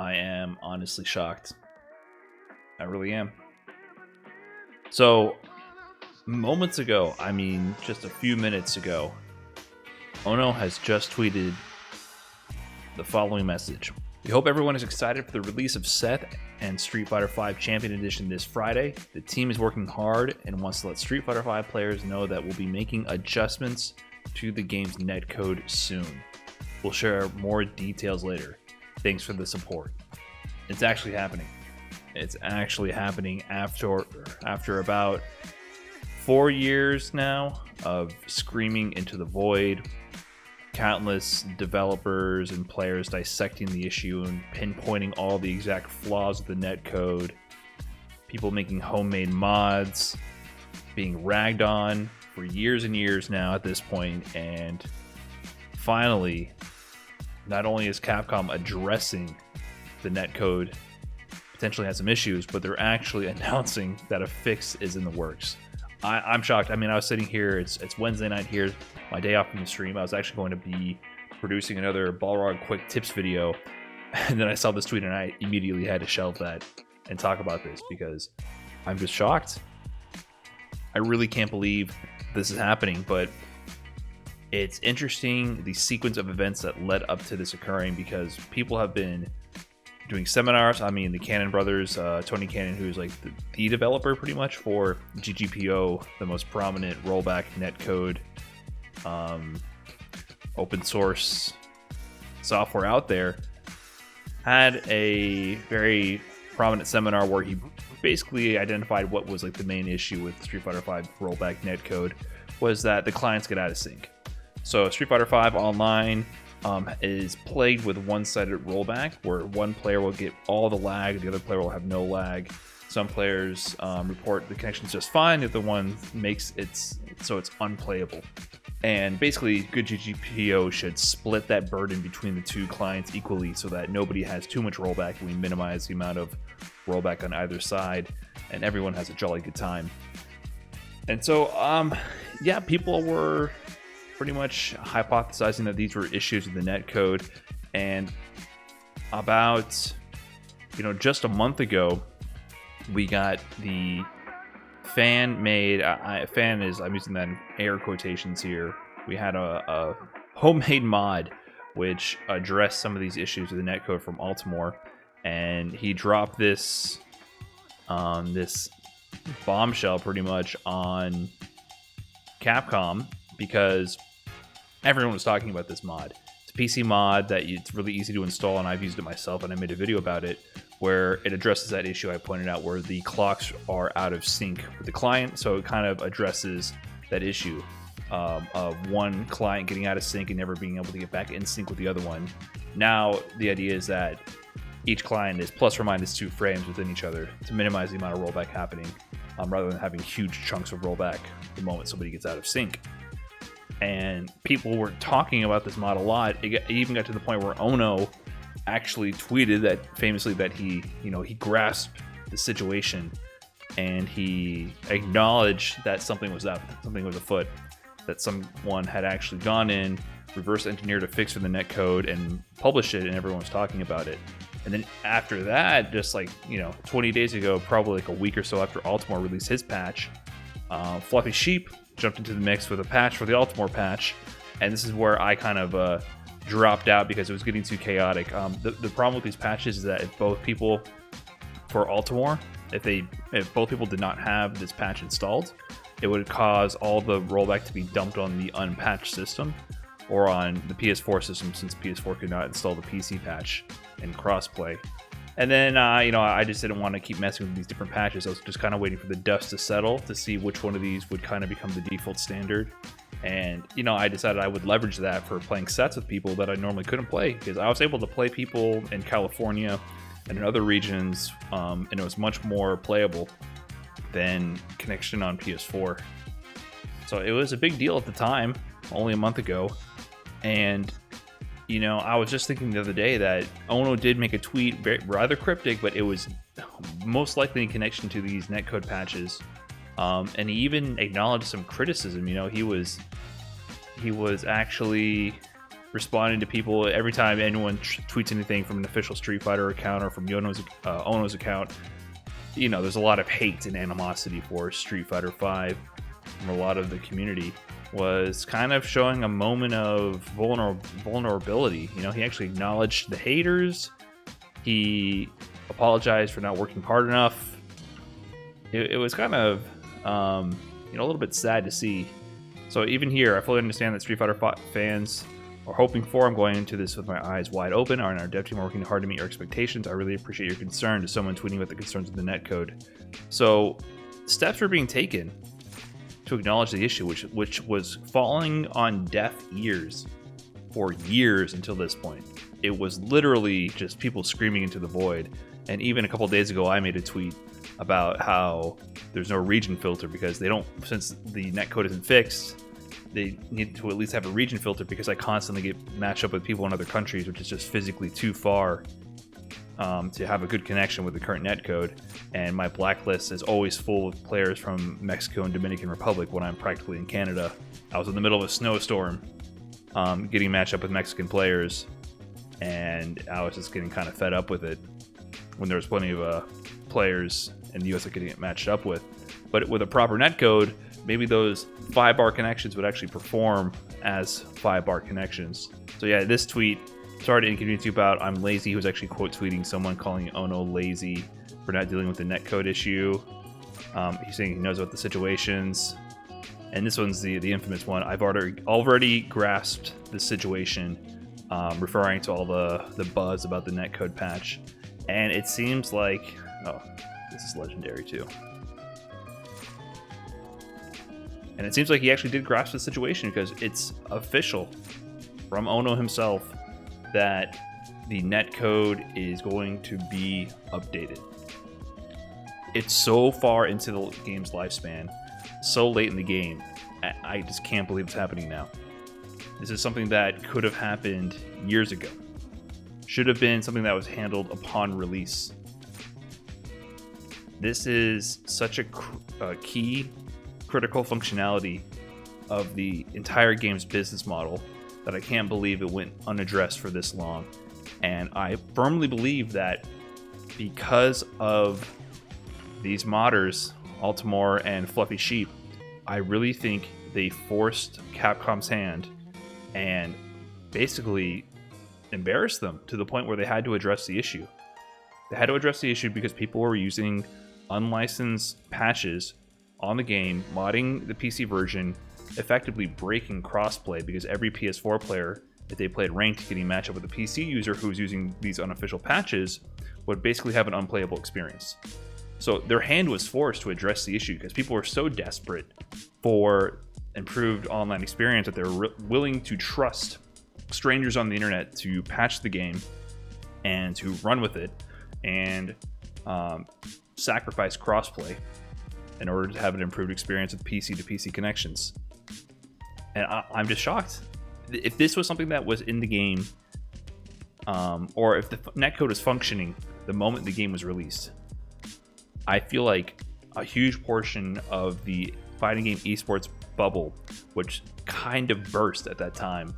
I am honestly shocked. I really am. So, moments ago, I mean, just a few minutes ago, Ono has just tweeted the following message. We hope everyone is excited for the release of Seth and Street Fighter V Champion Edition this Friday. The team is working hard and wants to let Street Fighter V players know that we'll be making adjustments to the game's netcode soon. We'll share more details later. Thanks for the support. It's actually happening. It's actually happening after about 4 years now of screaming into the void. Countless developers and players dissecting the issue and pinpointing all the exact flaws of the netcode. People making homemade mods, being ragged on for years and years now at this point, and finally, not only is Capcom addressing the netcode potentially has some issues, but they're actually announcing that a fix is in the works. I'm shocked. I mean, I was sitting here, it's Wednesday night here, my day off from the stream. I was actually going to be producing another Balrog quick tips video, and then I saw this tweet and I immediately had to shelve that and talk about this because I'm just shocked. I really can't believe this is happening, but it's interesting the sequence of events that led up to this occurring because people have been doing seminars. I mean, the Cannon brothers, Tony Cannon, who's like the developer pretty much for GGPO, the most prominent rollback netcode open source software out there, had a very prominent seminar where he basically identified what was like the main issue with Street Fighter V rollback netcode was that the clients get out of sync. So Street Fighter V Online is plagued with one-sided rollback where one player will get all the lag, the other player will have no lag. Some players report the connection's just fine, the other one makes it so it's unplayable. And basically, good GGPO should split that burden between the two clients equally so that nobody has too much rollback and we minimize the amount of rollback on either side and everyone has a jolly good time. And so, yeah, people were pretty much hypothesizing that these were issues with the netcode, and about just a month ago we got the fan-made fan is, I'm using that in air quotations here, we had a homemade mod which addressed some of these issues with the netcode from Altimore, and he dropped this this bombshell pretty much on Capcom because everyone was talking about this mod. It's a PC mod that it's really easy to install, and I've used it myself, and I made a video about it where it addresses that issue I pointed out where the clocks are out of sync with the client. So it kind of addresses that issue of one client getting out of sync and never being able to get back in sync with the other one. Now the idea is that each client is plus or minus 2 frames within each other to minimize the amount of rollback happening, rather than having huge chunks of rollback the moment somebody gets out of sync. And people were talking about this mod a lot. It even got to the point where Ono actually tweeted that famously that he grasped the situation and he acknowledged that something was up, something was afoot, that someone had actually gone in, reverse engineered a fix for the netcode and published it, and everyone was talking about it. And then after that, just like 20 days ago, probably like a week or so after Altimore released his patch, Fluffy Sheep jumped into the mix with a patch for the Altimore patch, and this is where I kind of dropped out because it was getting too chaotic. The problem with these patches is that if both people for Altimore, if both people did not have this patch installed, it would cause all the rollback to be dumped on the unpatched system or on the PS4 system, since PS4 could not install the PC patch and crossplay. And then, I just didn't want to keep messing with these different patches. I was just kind of waiting for the dust to settle to see which one of these would kind of become the default standard. And, I decided I would leverage that for playing sets with people that I normally couldn't play, because I was able to play people in California and in other regions, and it was much more playable than connection on PS4. So it was a big deal at the time, only a month ago. And I was just thinking the other day that Ono did make a tweet, rather cryptic, but it was most likely in connection to these netcode patches. And he even acknowledged some criticism. He was actually responding to people every time anyone tweets anything from an official Street Fighter account or from Ono's account. You know, there's a lot of hate and animosity for Street Fighter 5 from a lot of the community. Was kind of showing a moment of vulnerability. You know, he actually acknowledged the haters. He apologized for not working hard enough. It was kind of, you know, a little bit sad to see. So even here, I fully understand that Street Fighter fans are hoping for. I'm going into this with my eyes wide open. Our dev team are working hard to meet your expectations. I really appreciate your concern. To someone tweeting about the concerns of the netcode. So steps were being taken to acknowledge the issue, which was falling on deaf ears for years until this point. It was literally just people screaming into the void. And even a couple days ago, I made a tweet about how there's no region filter because they don't, since the netcode isn't fixed, they need to at least have a region filter because I constantly get matched up with people in other countries, which is just physically too far to have a good connection with the current netcode. And my blacklist is always full of players from Mexico and Dominican Republic when I'm practically in Canada. I was in the middle of a snowstorm getting matched up with Mexican players, and I was just getting kind of fed up with it when there was plenty of players in the US that could get matched up with. But with a proper netcode, maybe those 5-bar connections would actually perform as 5-bar connections. So yeah, this tweet, sorry to inconvenience you about I'm lazy. He was actually quote tweeting someone calling Ono lazy for not dealing with the netcode issue. He's saying he knows about the situations. And this one's the infamous one. I've already grasped the situation, referring to all the buzz about the netcode patch. And it seems like, oh, this is legendary too. And it seems like he actually did grasp the situation because it's official from Ono himself that the netcode is going to be updated. It's so far into the game's lifespan, so late in the game, I just can't believe it's happening now. This is something that could have happened years ago. Should have been something that was handled upon release. This is such a key, critical functionality of the entire game's business model that I can't believe it went unaddressed for this long. And I firmly believe that because of these modders, Altimore and Fluffy Sheep, I really think they forced Capcom's hand and basically embarrassed them to the point where they had to address the issue. They had to address the issue because people were using unlicensed patches on the game, modding the PC version, effectively breaking crossplay because every PS4 player, if they played ranked getting matched up with a PC user who's using these unofficial patches, would basically have an unplayable experience. So their hand was forced to address the issue because people were so desperate for improved online experience that they were willing to trust strangers on the internet to patch the game and to run with it and sacrifice crossplay in order to have an improved experience with PC to PC connections. And I'm just shocked. If this was something that was in the game, or if the netcode is functioning the moment the game was released, I feel like a huge portion of the fighting game esports bubble, which kind of burst at that time,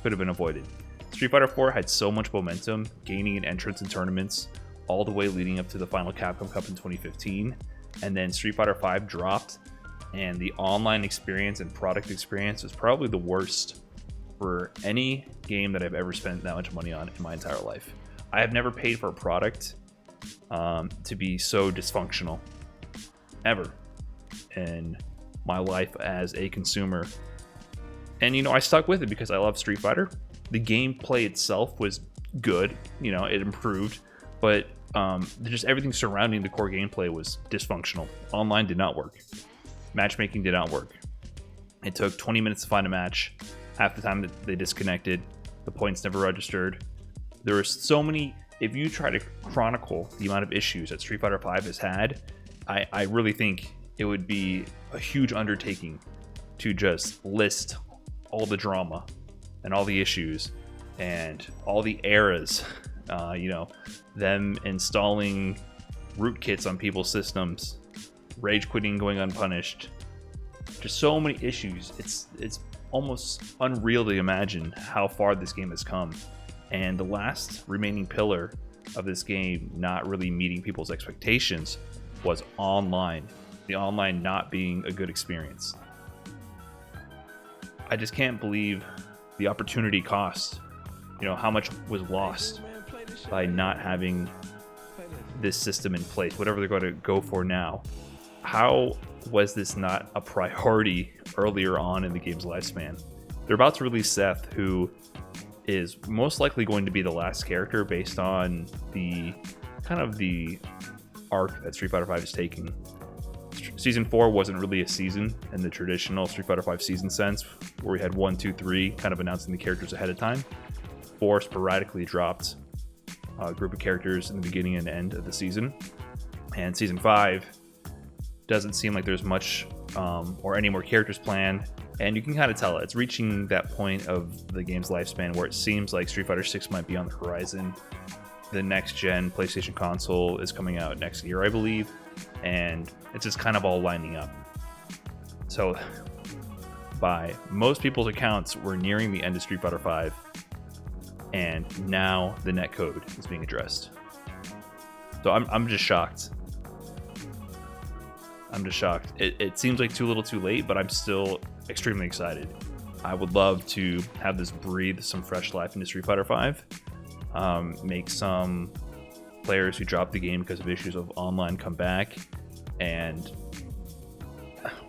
could have been avoided. Street Fighter 4 had so much momentum, gaining an entrance in tournaments all the way leading up to the final Capcom Cup in 2015, and then Street Fighter 5 dropped, and the online experience and product experience was probably the worst for any game that I've ever spent that much money on in my entire life. I have never paid for a product to be so dysfunctional ever in my life as a consumer. And you know, I stuck with it because I love Street Fighter. The gameplay itself was good, you know, it improved, but just everything surrounding the core gameplay was dysfunctional. Online did not work. Matchmaking did not work. It took 20 minutes to find a match. Half the time that they disconnected, the points never registered. There were so many. If you try to chronicle the amount of issues that Street Fighter 5 has had, I really think it would be a huge undertaking to just list all the drama and all the issues and all the errors. You know, them installing rootkits on people's systems, rage quitting going unpunished, just so many issues. It's almost unreal to imagine how far this game has come. And the last remaining pillar of this game not really meeting people's expectations was online. The online not being a good experience. I just can't believe the opportunity cost. You know, how much was lost by not having this system in place, whatever they're going to go for now. How was this not a priority earlier on in the game's lifespan? They're about to release Seth, who is most likely going to be the last character based on the kind of the arc that Street Fighter V is taking. Season 4 wasn't really a season in the traditional Street Fighter V season sense, where we had 1, 2, 3 kind of announcing the characters ahead of time. 4 sporadically dropped a group of characters in the beginning and end of the season. And Season 5 doesn't seem like there's much or any more characters planned. And you can kind of tell it's reaching that point of the game's lifespan where it seems like Street Fighter 6 might be on the horizon. The next gen PlayStation console is coming out next year, I believe, and it's just kind of all lining up. So by most people's accounts, we're nearing the end of Street Fighter V, and now the netcode is being addressed. So I'm just shocked. I'm just shocked. It seems like too little too late, but I'm still extremely excited. I would love to have this breathe some fresh life into Street Fighter V. Make some players who dropped the game because of issues of online come back. And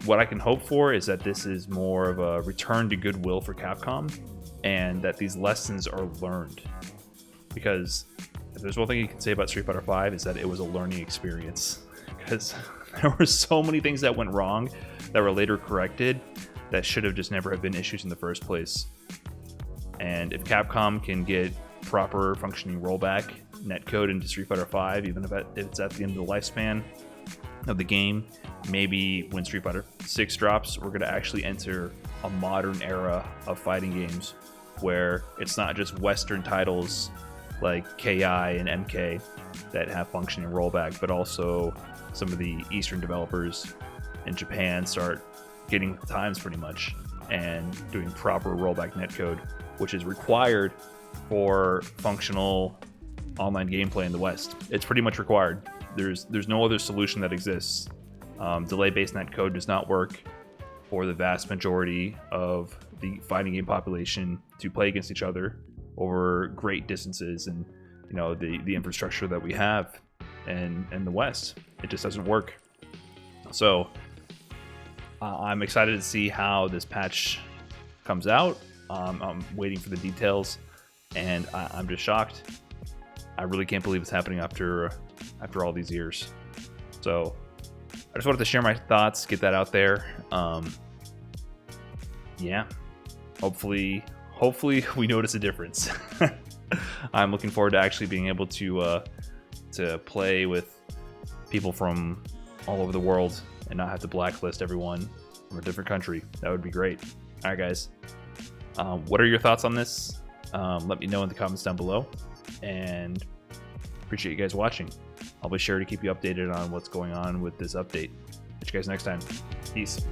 what I can hope for is that this is more of a return to goodwill for Capcom, and that these lessons are learned. Because if there's one thing you can say about Street Fighter V, is that it was a learning experience. Because there were so many things that went wrong that were later corrected that should have just never have been issues in the first place. And if Capcom can get proper functioning rollback netcode into Street Fighter V, even if it's at the end of the lifespan of the game, maybe when Street Fighter 6 drops, we're going to actually enter a modern era of fighting games where it's not just Western titles like KI and MK that have functioning rollback, but also some of the Eastern developers in Japan start getting with the times pretty much and doing proper rollback netcode, which is required for functional online gameplay in the West. It's pretty much required. There's no other solution that exists. Delay-based netcode does not work for the vast majority of the fighting game population to play against each other over great distances, and you know the infrastructure that we have in the West. It just doesn't work. So I'm excited to see how this patch comes out. I'm waiting for the details, and I'm just shocked. I really can't believe it's happening after all these years. So I just wanted to share my thoughts, get that out there. Yeah, hopefully we notice a difference. I'm looking forward to actually being able to play with people from all over the world and not have to blacklist everyone from a different country. That would be great. All right, guys. What are your thoughts on this? Let me know in the comments down below, and appreciate you guys watching. I'll be sure to keep you updated on what's going on with this update. Catch you guys next time. Peace.